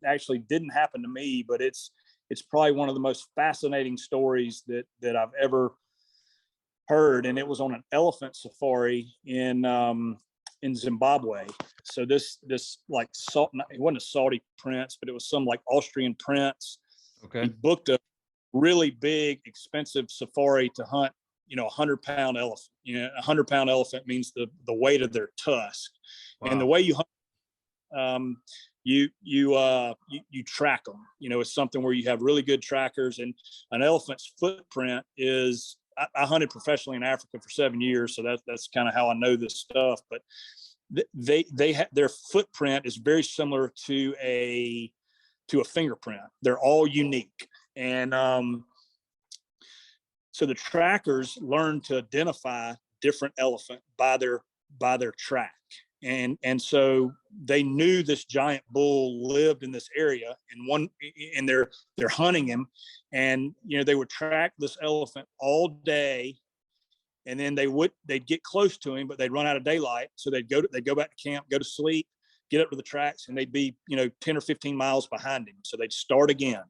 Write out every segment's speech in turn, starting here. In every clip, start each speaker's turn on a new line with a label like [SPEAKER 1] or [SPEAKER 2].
[SPEAKER 1] actually didn't happen to me, but it's probably one of the most fascinating stories that I've ever heard. And it was on an elephant safari in Zimbabwe. So this like it wasn't a Saudi prince, but it was some like Austrian prince.
[SPEAKER 2] Okay.
[SPEAKER 1] He booked a really big, expensive safari to hunt, 100-pound elephant. 100-pound elephant means the weight of their tusk. Wow. And the way you hunt, you track them. It's something where you have really good trackers, and an elephant's footprint is. I hunted professionally in Africa for 7 years, so that's kind of how I know this stuff. But their footprint is very similar to a fingerprint. They're all unique, and so the trackers learn to identify different elephant by their track. And so they knew this giant bull lived in this area, and they're hunting him, and they would track this elephant all day, and then they'd get close to him, but they'd run out of daylight, so they'd go back to camp, go to sleep, get up to the tracks, and they'd be 10 or 15 miles behind him. So they'd start again,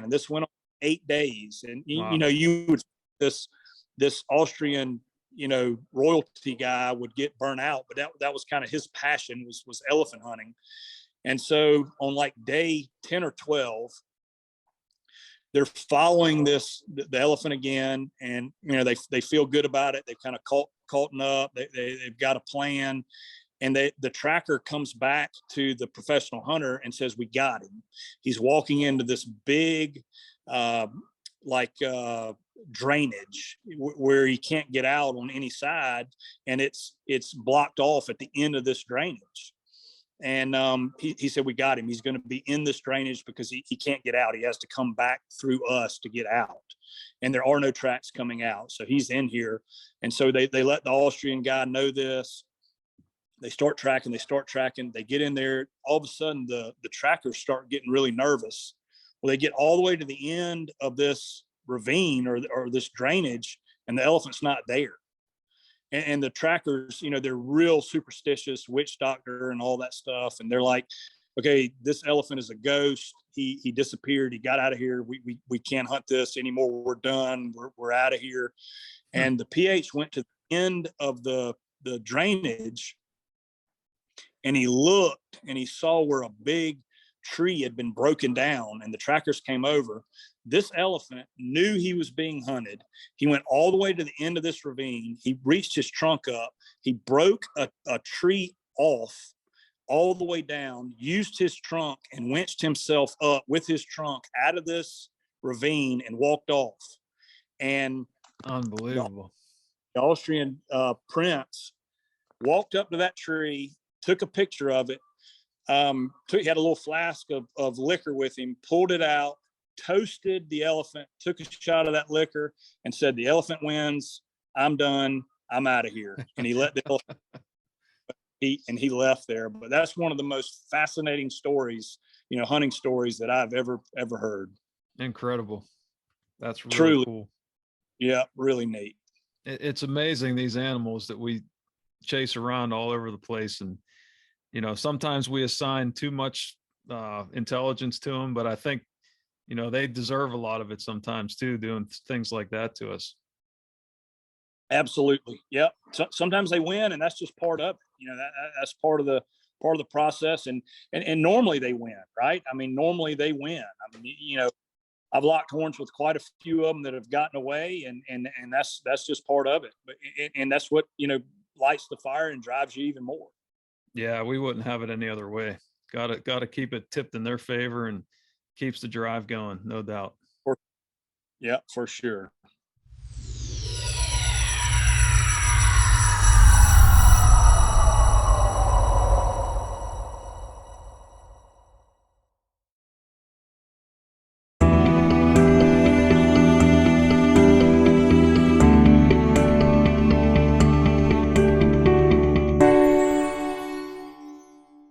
[SPEAKER 1] and this went on 8 days, and
[SPEAKER 2] wow.
[SPEAKER 1] You would this Austrian royalty guy would get burnt out, but that was kind of his passion was elephant hunting. And so on like day 10 or 12, they're following the elephant again, and they feel good about it. They've kind of caught up. They've got a plan, and the tracker comes back to the professional hunter and says, "We got him." He's walking into this big drainage where he can't get out on any side, and it's blocked off at the end of this drainage. And he said, "We got him. He's going to be in this drainage because he can't get out. He has to come back through us to get out, and there are no tracks coming out, so he's in here." And so they let the Austrian guy know this. They start tracking. They get in there. All of a sudden, the trackers start getting really nervous. Well, they get all the way to the end of this ravine or this drainage, and the elephant's not there. And the trackers, they're real superstitious, witch doctor and all that stuff. And they're like, "Okay, this elephant is a ghost. He disappeared. He got out of here. We can't hunt this anymore. We're done. We're out of here." And the PH went to the end of the drainage, and he looked and he saw where a big tree had been broken down, and the trackers came over. This elephant knew he was being hunted. He went all the way to the end of this ravine. He reached his trunk up. He broke a tree off all the way down, used his trunk, and winched himself up with his trunk out of this ravine and walked off. And
[SPEAKER 2] unbelievable.
[SPEAKER 1] The Austrian prince walked up to that tree, took a picture of it. He had a little flask of liquor with him, pulled it out, toasted the elephant, took a shot of that liquor, and said, "The elephant wins. I'm done. I'm out of here." And he let the elephant he left there. But that's one of the most fascinating stories, hunting stories that I've ever heard.
[SPEAKER 2] Incredible. That's really
[SPEAKER 1] Truly
[SPEAKER 2] cool.
[SPEAKER 1] Yeah, really neat.
[SPEAKER 2] It's amazing, these animals that we chase around all over the place, and sometimes we assign too much intelligence to them, but I think they deserve a lot of it sometimes too, doing things like that to us.
[SPEAKER 1] Absolutely. Yeah. So, sometimes they win, and that's just part of it. That's part of the process, and normally they win, right? I mean, normally they win. I mean, I've locked horns with quite a few of them that have gotten away, and that's just part of it. But and that's what lights the fire and drives you even more.
[SPEAKER 2] Yeah, we wouldn't have it any other way. Got to keep it tipped in their favor, and keeps the drive going, no doubt.
[SPEAKER 1] Yeah, for sure.